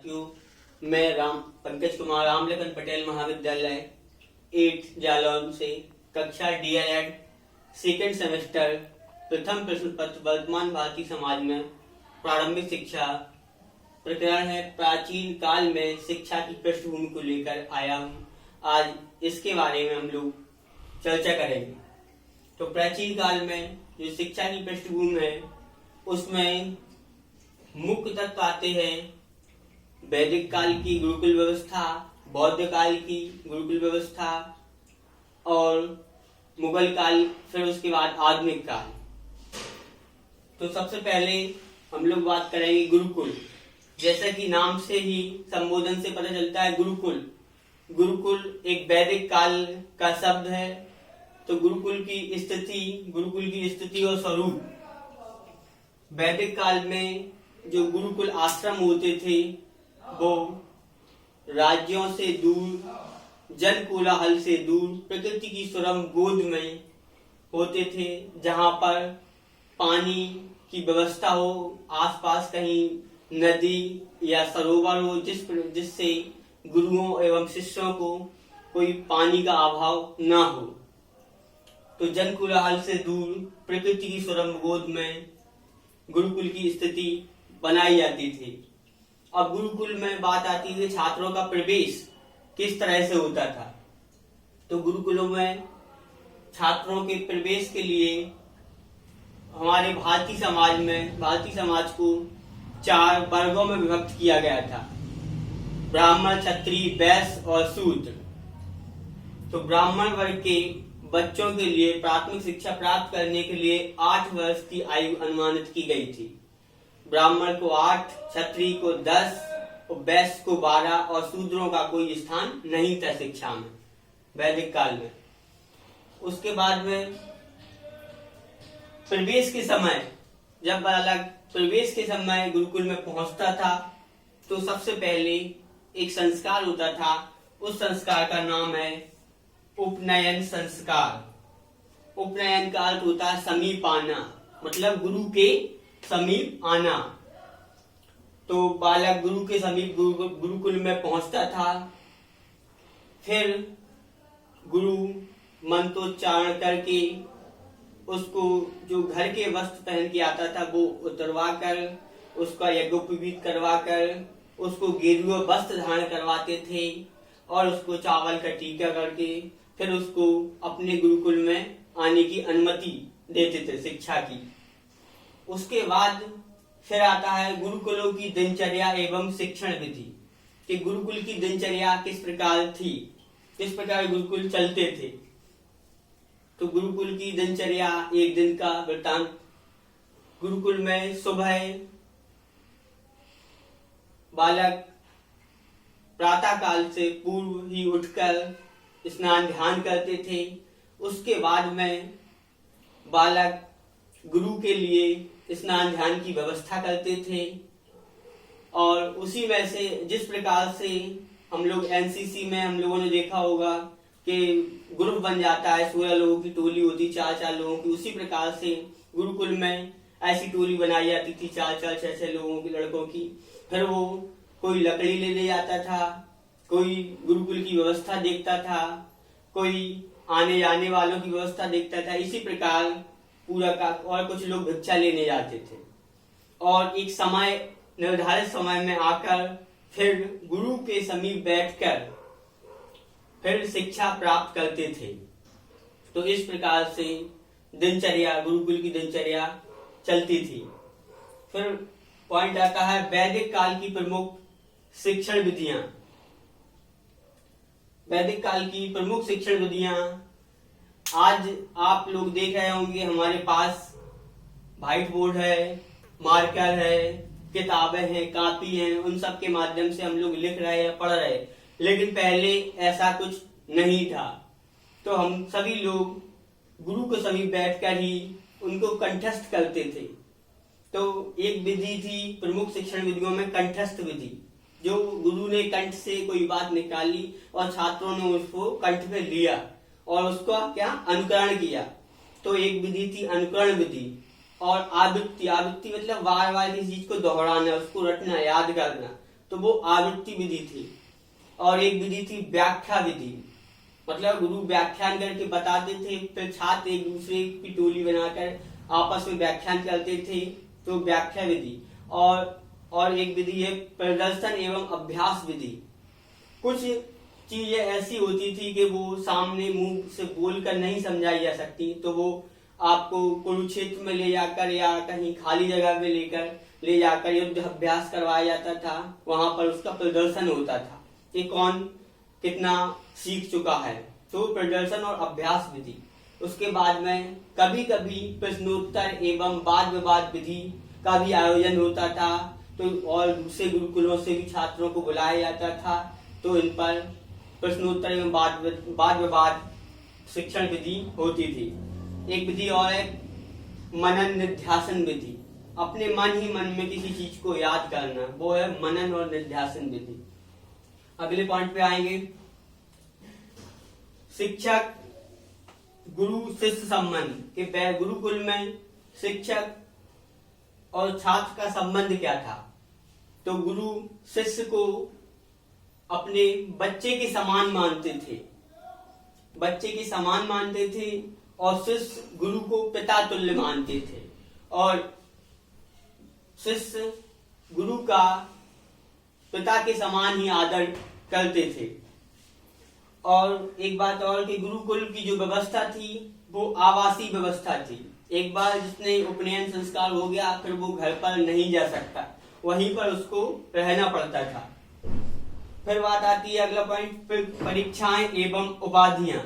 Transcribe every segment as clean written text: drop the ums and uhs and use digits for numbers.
साथियों, मैं पंकज कुमार रामलखन पटेल महाविद्यालय 8 जालौन से कक्षा डीएलएड सेकेंड सेमेस्टर प्रथम प्रश्न पत्र वर्तमान भारतीय समाज में प्रारंभिक शिक्षा प्रकरण है प्राचीन काल में शिक्षा की पृष्ठभूमि को लेकर आया हूँ। आज इसके बारे में हम लोग चर्चा करेंगे। तो प्राचीन काल में जो शिक्षा की पृष्ठभूमि है उसमें मुख्य तत्व आते हैं वैदिक काल की गुरुकुल व्यवस्था, बौद्ध काल की गुरुकुल व्यवस्था और मुगल काल, फिर उसके बाद आधुनिक काल। तो सबसे पहले हम लोग बात करेंगे गुरुकुल। जैसा कि नाम से ही संबोधन से पता चलता है गुरुकुल एक वैदिक काल का शब्द है। तो गुरुकुल की स्थिति और स्वरूप, वैदिक काल में जो गुरुकुल आश्रम होते थे वो राज्यों से दूर, जन कोलाहल से दूर, प्रकृति की सुरम गोद में होते थे, जहां पर पानी की व्यवस्था हो, आसपास कहीं नदी या सरोवर हो जिससे गुरुओं एवं शिष्यों को कोई पानी का अभाव न हो। तो जन कोलाहल से दूर, प्रकृति की सुरम गोद में गुरुकुल की स्थिति बनाई जाती थी। अब गुरुकुल में बात आती है छात्रों का प्रवेश किस तरह से होता था। तो गुरुकुलों में छात्रों के प्रवेश के लिए हमारे भारतीय समाज को 4 वर्गों में विभक्त किया गया था: ब्राह्मण, क्षत्रिय, वैश्य और शूद्र। तो ब्राह्मण वर्ग के बच्चों के लिए प्राथमिक शिक्षा प्राप्त करने के लिए 8 वर्ष की आयु अनुमानित की गई थी। ब्राह्मण को 8, क्षत्रिय को 10, वैश्य को 12 और शूद्रों का कोई स्थान नहीं था शिक्षा में वैदिक काल में। उसके बाद में प्रवेश के समय, जब बालक प्रवेश के समय गुरुकुल में पहुंचता था तो सबसे पहले एक संस्कार होता था। उस संस्कार का नाम है उपनयन संस्कार। उपनयन का अर्थ होता है समीप आना, मतलब गुरु के समीप आना। तो बालक गुरु के समीप गुरुकुल में पहुंचता था। फिर गुरु मंत्रोच्चारण करके उसको जो घर के वस्त्र पहन के आता था वो उतरवा कर, उसका यज्ञोपवीत करवा कर उसको गेरुआ वस्त्र धारण करवाते थे और उसको चावल का टीका करके फिर उसको अपने गुरुकुल में आने की अनुमति देते थे शिक्षा की। उसके बाद फिर आता है गुरुकुलों की दिनचर्या एवं शिक्षण विधि कि गुरुकुल की दिनचर्या किस प्रकार थी, किस प्रकार गुरुकुल चलते थे। तो गुरुकुल की दिनचर्या, एक दिन का वृत्तांत। गुरुकुल में सुबह बालक प्रातः काल से पूर्व ही उठकर स्नान ध्यान करते थे। उसके बाद में बालक गुरु के लिए स्नान ध्यान की व्यवस्था करते थे और उसी में से जिस प्रकार से हम लोग एनसीसी में हम लोगों ने देखा होगा कि ग्रुप बन जाता है, 16 लोगों की टोली होती, 4-4 लोगों की, उसी प्रकार से गुरुकुल में ऐसी टोली बनाई जाती थी 4-4, 6-6 लोगों की, लड़कों की। फिर वो कोई लकड़ी ले जाता था, कोई गुरुकुल की व्यवस्था देखता था, कोई आने जाने वालों की व्यवस्था देखता था। इसी प्रकार पूरा का, और कुछ लोग भिक्षा लेने जाते थे और एक समय, निर्धारित समय में आकर फिर गुरु के समीप बैठकर फिर शिक्षा प्राप्त करते थे। तो इस प्रकार से दिनचर्या, गुरुकुल की दिनचर्या चलती थी। फिर पॉइंट आता है वैदिक काल की प्रमुख शिक्षण विधियां। वैदिक काल की प्रमुख शिक्षण विधियां आज आप लोग देख रहे होंगे। हमारे पास व्हाइट बोर्ड है, मार्कर है, किताबें हैं, कापी हैं, उन सब के माध्यम से हम लोग लिख रहे हैं, पढ़ रहे हैं। लेकिन पहले ऐसा कुछ नहीं था। तो हम सभी लोग गुरु के समीप बैठकर ही उनको कंठस्थ करते थे। तो एक विधि थी प्रमुख शिक्षण विधियों में कंठस्थ विधि, जो गुरु ने कंठ से कोई बात निकाली और छात्रों ने उसको कंठ पे लिया और उसका अनुकरण किया। तो एक विधि थी अनुकरण विधि और आवृत्ति मतलब बार बार किसी चीज को दोहराना, उसको रटना, याद करना। तो वो आवृत्ति विधि थी। और एक विधि थी व्याख्या विधि, मतलब गुरु व्याख्यान करके बताते थे, फिर छात्र एक दूसरे की टोली बनाकर आपस में व्याख्यान करते थे, तो व्याख्या विधि। और एक विधि है प्रदर्शन एवं अभ्यास विधि। कुछ चीजें ऐसी होती थी कि वो सामने मुंह से बोलकर नहीं समझाई जा सकती, तो वो आपको कुरुक्षेत्र में ले जाकर या कहीं खाली जगह में ले जाकर युद्ध अभ्यास करवाया जाता था। वहां पर उसका प्रदर्शन होता था कि कौन कितना सीख चुका है, तो प्रदर्शन और अभ्यास विधि। उसके बाद में कभी कभी प्रश्नोत्तर एवं वाद विवाद विधि का भी आयोजन होता था, तो और दूसरे गुरुकुलों से भी छात्रों को बुलाया जाता था, तो इन पर प्रश्नोत्तर एवं वाद विवाद शिक्षण विधि होती थी। एक विधि और है मनन निध्यासन विधि, अपने मन ही मन में किसी चीज को याद करना, वो है मनन और निध्यासन विधि। अगले पॉइंट पे आएंगे, शिक्षक गुरु शिष्य संबंध के गुरुकुल में शिक्षक और छात्र का संबंध क्या था। तो गुरु शिष्य को अपने बच्चे के समान मानते थे, और शिष्य गुरु को पिता तुल्य मानते थे, और शिष्य गुरु का पिता के समान ही आदर करते थे। और एक बात और कि गुरुकुल की जो व्यवस्था थी वो आवासीय व्यवस्था थी। एक बार जिसने उपनयन संस्कार हो गया, फिर वो घर पर नहीं जा सकता, वहीं पर उसको रहना पड़ता था। फिर बात आती है अगला पॉइंट, परीक्षाएं एवं उपाधियां।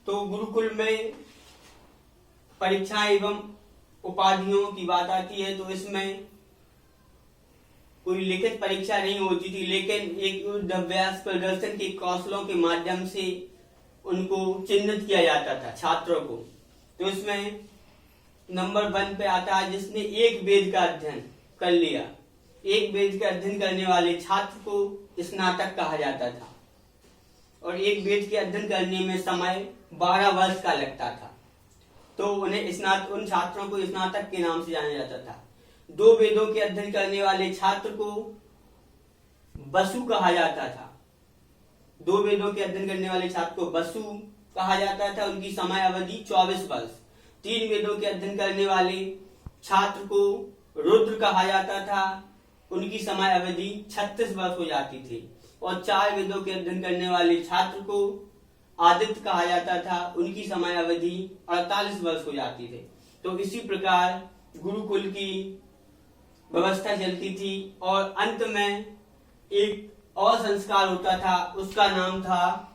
तो गुरुकुल में परीक्षाएं एवं उपाधियों की बात आती है, तो इसमें कोई लिखित परीक्षा नहीं होती थी, लेकिन एक युद्ध अभ्यास प्रदर्शन के कौशलों के माध्यम से उनको चिन्हित किया जाता था छात्रों को। तो इसमें नंबर 1 पे आता है जिसने एक वेद का अध्ययन कर लिया। एक वेद का अध्ययन करने वाले छात्र को स्नातक कहा जाता था, और एक वेद के अध्ययन करने में समय 12 वर्ष का लगता था, तो उन छात्रों को स्नातक के नाम से जाना जाता था। 2 वेदों के अध्ययन करने वाले छात्र को बसु कहा जाता था। 2 वेदों के अध्ययन करने वाले छात्र को बसु कहा जाता था, उनकी समय अवधि 24 वर्ष। 3 वेदों के अध्ययन करने वाले छात्र को रुद्र कहा जाता था, उनकी समय अवधि 36 वर्ष हो जाती थी। और 4 वेदों के अध्ययन करने वाले छात्र को आदित्य कहा जाता था, उनकी समय अवधि 48 वर्ष हो जाती थी। तो इसी प्रकार गुरुकुल की व्यवस्था चलती थी, और अंत में एक और संस्कार होता था, उसका नाम था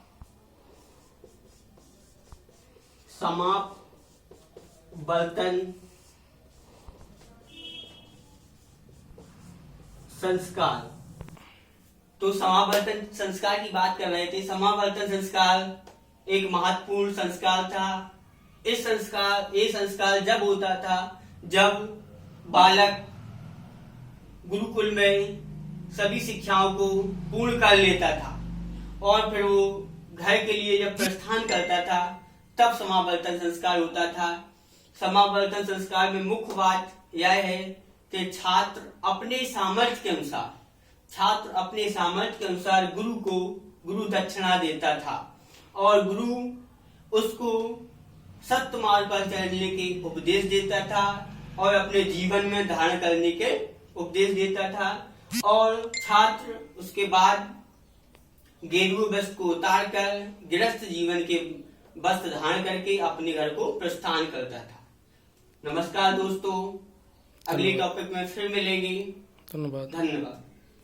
समावर्तन संस्कार। तो समावर्तन संस्कार की बात कर रहे थे। समावर्तन संस्कार एक महत्वपूर्ण संस्कार था। ये संस्कार जब होता था जब बालक गुरुकुल में सभी शिक्षाओं को पूर्ण कर लेता था, और फिर वो घर के लिए जब प्रस्थान करता था तब समावर्तन संस्कार होता था। समावर्तन संस्कार में मुख्य बात यह है कि छात्र अपने सामर्थ्य के अनुसार गुरु को गुरु दक्षिणा देता था, और गुरु उसको सत्य मार्ग पर चलने के उपदेश देता था, और अपने जीवन में धारण करने के उपदेश देता था। और छात्र उसके बाद गेरुए वस्त्र को उतार कर गृहस्थ जीवन के वस्त्र धारण करके अपने घर को प्रस्थान करता था। नमस्कार दोस्तों, अगले टॉपिक में फिर मिलेंगे। धन्यवाद। धन्यवाद।